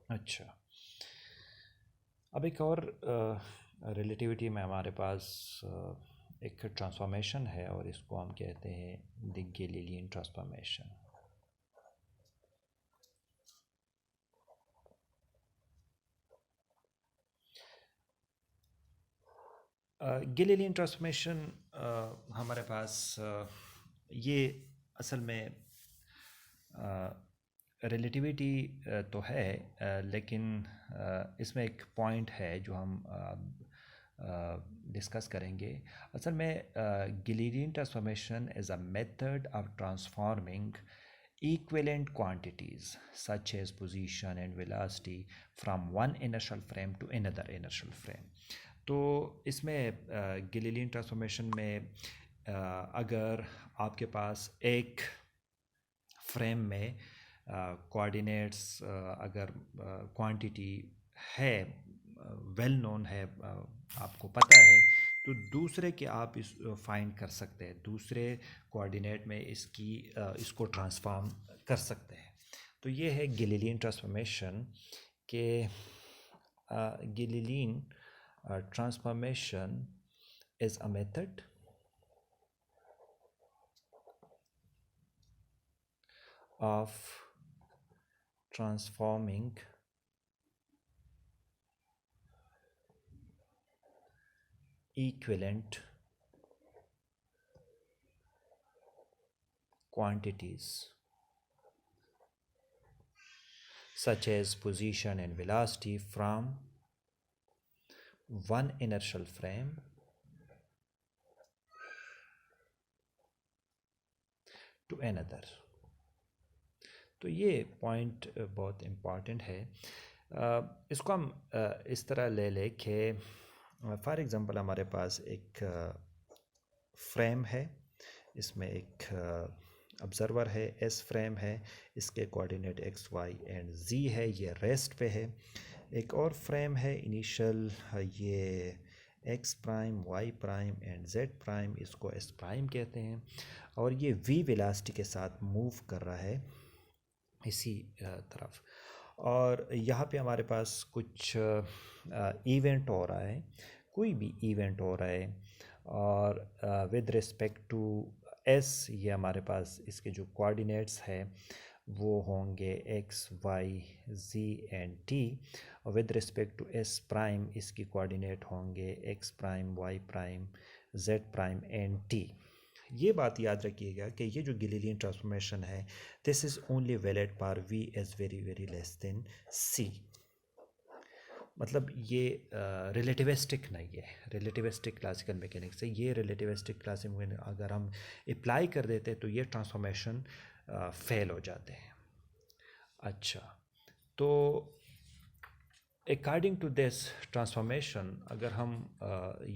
अच्छा, अब एक और रिलेटिविटी में हमारे पास एक ट्रांसफॉर्मेशन है और इसको हम कहते हैं the Galilean transformation. Galilean transformation हमारे पास ये असल में रिलेटिविटी तो है, लेकिन इसमें एक पॉइंट है जो हम डिस्कस करेंगे। असल में Galilean transformation is a method of transforming equivalent quantities such as position and velocity from one inertial frame to another inertial frame। तो इसमें गैलीलियन ट्रांसफॉर्मेशन में अगर आपके पास एक फ्रेम में कोऑर्डिनेट्स अगर क्वांटिटी है, वेल नोन है, आपको पता है, तो दूसरे के आप इस फाइंड कर सकते हैं, दूसरे कोऑर्डिनेट में इसको ट्रांसफॉर्म कर सकते हैं। तो ये है गैलीलियन ट्रांसफॉर्मेशन के Galilean transformation is a method of transforming equivalent quantities such as position and velocity from one inertial frame to another। तो ये पॉइंट बहुत इम्पॉर्टेंट है। इसको हम इस तरह ले लें कि फॉर एग्ज़ाम्पल हमारे पास एक फ्रेम है, इसमें एक ऑब्ज़र्वर है, एस फ्रेम है, इसके कोऑर्डिनेट एक्स वाई एंड जी है, ये रेस्ट पे है। एक और फ्रेम है इनिशियल, ये X prime, Y prime and Z prime, इसको एस प्राइम कहते हैं, और ये वी वेलोसिटी के साथ मूव कर रहा है इसी तरफ। और यहाँ पे हमारे पास कुछ इवेंट हो रहा है, कोई भी इवेंट हो रहा है, और विद रिस्पेक्ट टू एस, ये हमारे पास इसके जो कोऑर्डिनेट्स है वो होंगे X Y Z and T, और with respect to S prime इसकी कोऑर्डिनेट होंगे X prime, Y prime, Z prime and T. ये बात याद रखिएगा कि ये जो गैलीलियन ट्रांसफॉर्मेशन है, this is only valid for V is very very less than C. मतलब ये रिलेटिविस्टिक नहीं है, रिलेटिविस्टिक क्लासिकल मैकेनिक्स है। ये रिलेटिविस्टिक क्लासिकल मैकेनिक्स अगर हम अप्लाई कर देते तो ये ट्रांसफॉर्मेशन फेल हो जाते हैं। अच्छा, तो अकॉर्डिंग टू दिस ट्रांसफॉर्मेशन अगर हम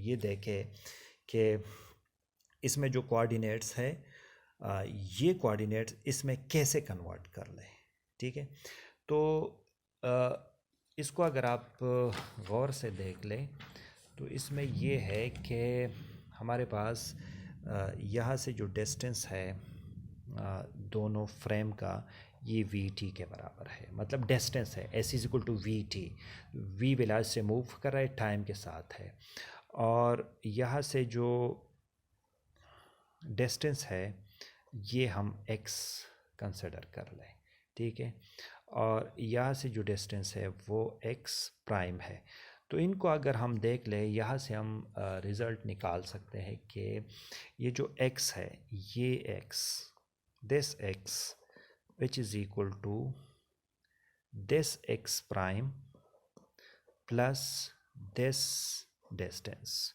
ये देखें कि इसमें जो कोऑर्डिनेट्स है, ये कोऑर्डिनेट्स इसमें कैसे कन्वर्ट कर लें, ठीक है। तो इसको अगर आप गौर से देख लें तो इसमें ये है कि हमारे पास यहाँ से जो डिस्टेंस है दोनों फ्रेम का, ये वी टी के बराबर है, मतलब डिस्टेंस है, S is equal to V T. V velocity से मूव कर रहा है, टाइम के साथ है, और यहाँ से जो डिस्टेंस है ये हम x कंसिडर कर लें, ठीक है, और यहाँ से जो डिस्टेंस है वो x प्राइम है। तो इनको अगर हम देख लें, यहाँ से हम रिज़ल्ट निकाल सकते हैं कि ये जो x है, ये x, this x which is equal to this x prime plus this distance,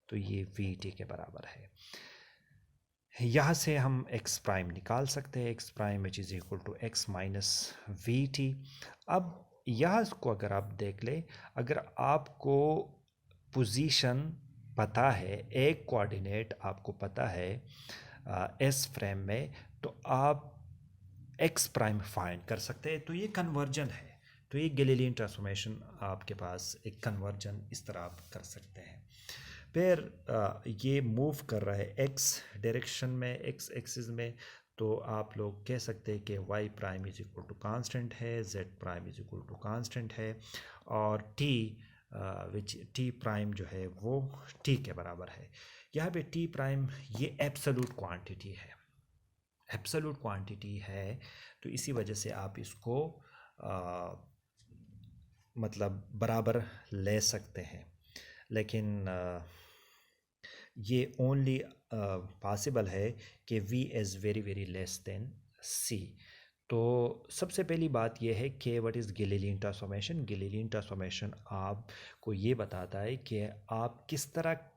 तो ये वी टी के बराबर है। यहाँ से हम x प्राइम निकाल सकते हैं, x prime which is equal to x minus V T. अब यहाँ को अगर आप देख लें, अगर आपको पोजीशन पता है, एक कोऑर्डिनेट आपको पता है एस फ्रेम में, तो आप x प्राइम फाइंड कर सकते हैं। तो ये कन्वर्जन है, तो ये गैलीलियन ट्रांसफॉर्मेशन आपके पास एक कन्वर्जन इस तरह आप कर सकते हैं। फिर ये मूव कर रहा है एक्स डायरेक्शन में, एक्स एक्सिस में, तो आप लोग कह सकते हैं कि y prime is equal to constant है, z prime is equal to constant है, और t विच t प्राइम जो है वो t के बराबर है। यहाँ पे t प्राइम ये एब्सोल्यूट क्वांटिटी है, एब्सोल्यूट क्वांटिटी है, तो इसी वजह से आप इसको मतलब बराबर ले सकते हैं। लेकिन ये ओनली पॉसिबल है कि v is very very less than c। तो सबसे पहली बात यह है कि व्हाट इज़ गिलेलिन ट्रांसफॉर्मेशन। गिलेलिन ट्रांसफॉर्मेशन आपको ये बताता है कि आप किस तरह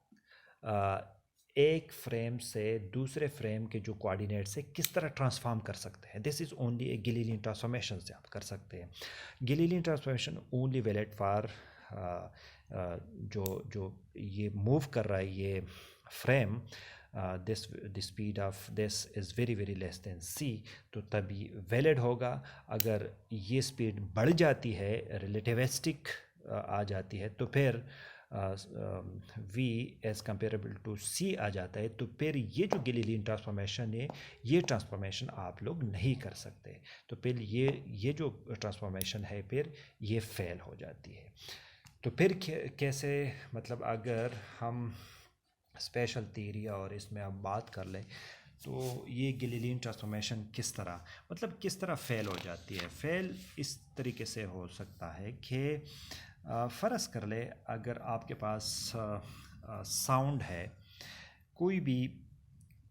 एक फ्रेम से दूसरे फ्रेम के जो कोऑर्डिनेट से किस तरह ट्रांसफॉर्म कर सकते हैं। This is only a Galilean transformation से आप कर सकते हैं। Galilean transformation only valid for जो जो ये मूव कर रहा है ये frame, this the speed of this is very very less than c, तो तभी वैलिड होगा। अगर ये स्पीड बढ़ जाती है, रिलेटिविस्टिक आ जाती है, तो फिर v as comparable to c आ जाता है, तो फिर ये जो गिलेलिन ट्रांसफॉर्मेशन है ये ट्रांसफॉर्मेशन आप लोग नहीं कर सकते। तो फिर ये जो ट्रांसफॉर्मेशन है फिर ये फेल हो जाती है। तो फिर कैसे, मतलब अगर हम स्पेशल थ्योरी और इसमें अब बात कर लें, तो ये गिलेलिन ट्रांसफॉर्मेशन किस तरह, मतलब किस तरह फेल हो जाती है। फेल इस तरीके से हो सकता है कि फ़र्ज़ कर ले अगर आपके पास साउंड है, कोई भी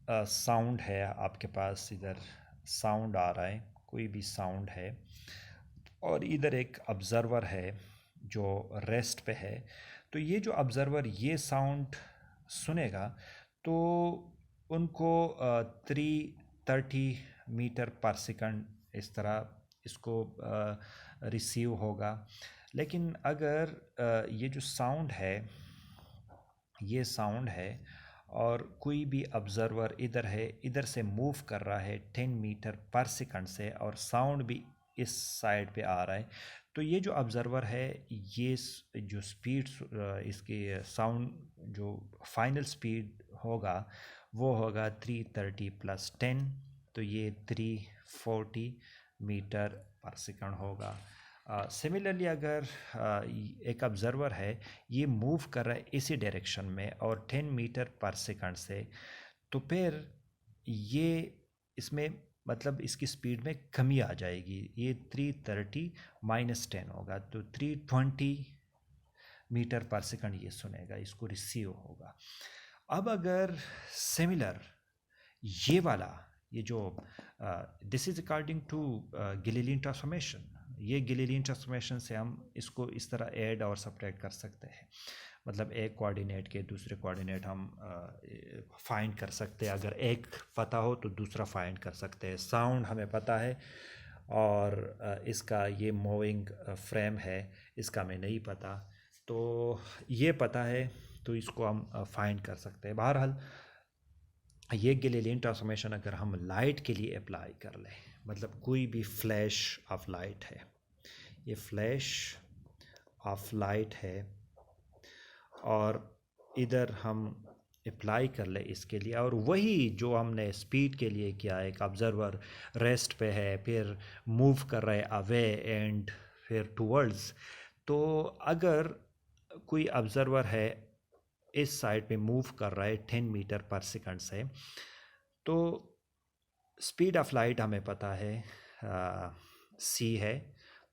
साउंड है आपके पास, इधर साउंड आ रहा है, कोई भी साउंड है, और इधर एक ऑब्ज़र्वर है जो रेस्ट पे है। तो ये जो ऑब्ज़र्वर ये साउंड सुनेगा तो उनको 330 मीटर पर सेकंड इस तरह इसको रिसीव होगा। लेकिन अगर ये जो साउंड है, ये साउंड है, और कोई भी ऑब्ज़र्वर इधर है, इधर से मूव कर रहा है 10 मीटर पर सेकंड से, और साउंड भी इस साइड पे आ रहा है, तो ये जो ऑब्ज़र्वर है ये जो स्पीड इसकी साउंड जो फाइनल स्पीड होगा वो होगा 330 प्लस 10, तो ये 340 मीटर पर सेकंड होगा। सिमिलरली अगर एक ऑब्ज़र्वर है, ये मूव कर रहा है इसी डायरेक्शन में और 10 मीटर पर सेकंड से, तो फिर ये इसमें मतलब इसकी स्पीड में कमी आ जाएगी, ये 330 माइनस 10 होगा, तो 320 मीटर पर सेकंड ये सुनेगा, इसको रिसीव होगा। अब अगर सिमिलर ये वाला, ये जो this is according to Galilean transformation, ये गिलेलिन ट्रांसफॉर्मेशन से हम इसको इस तरह ऐड और सब्ट्रैक्ट कर सकते हैं, मतलब एक कोऑर्डिनेट के दूसरे कोऑर्डिनेट हम फाइंड कर सकते हैं। अगर एक पता हो तो दूसरा फाइंड कर सकते हैं। साउंड हमें पता है और इसका ये मूविंग फ्रेम है, इसका हमें नहीं पता, तो ये पता है तो इसको हम फाइंड कर सकते हैं। बहरहाल ये गिलेलिन ट्रांसफॉर्मेशन अगर हम लाइट के लिए अप्लाई कर लें, मतलब कोई भी फ्लैश ऑफ लाइट है, ये फ्लैश ऑफ लाइट है, और इधर हम अप्लाई कर ले इसके लिए, और वही जो हमने स्पीड के लिए किया, एक ऑब्ज़र्वर रेस्ट पे है, फिर मूव कर रहा है अवे एंड फिर टूवर्ड्स, तो अगर कोई ऑब्ज़र्वर है इस साइड पे मूव कर रहा है 10 मीटर पर सेकंड से, तो स्पीड ऑफ लाइट हमें पता है c है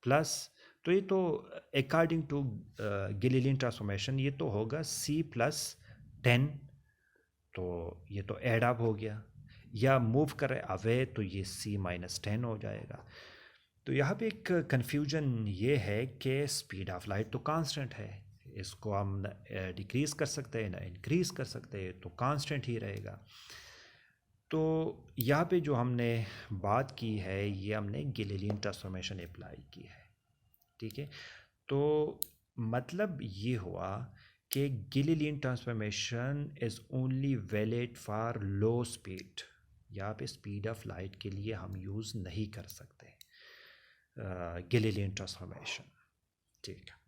प्लस, तो ये तो अकॉर्डिंग टू गिलेलिन ट्रांसफॉर्मेशन ये तो होगा c प्लस 10, तो ये तो एड अप हो गया, या मूव कर अवे तो ये c माइनस 10 हो जाएगा। तो यहाँ पे एक कन्फ्यूजन ये है कि स्पीड ऑफ लाइट तो कांस्टेंट है, इसको हम डिक्रीज़ कर सकते हैं ना इंक्रीज़ कर सकते हैं, तो कांस्टेंट ही रहेगा। तो यहाँ पे जो हमने बात की है ये हमने गिलेलिन ट्रांसफॉर्मेशन अप्लाई की है, ठीक है। तो मतलब ये हुआ कि Galilean transformation is only valid for low speed, यहाँ पे स्पीड ऑफ लाइट के लिए हम यूज़ नहीं कर सकते गिलेलिन ट्रांसफॉर्मेशन, ठीक है।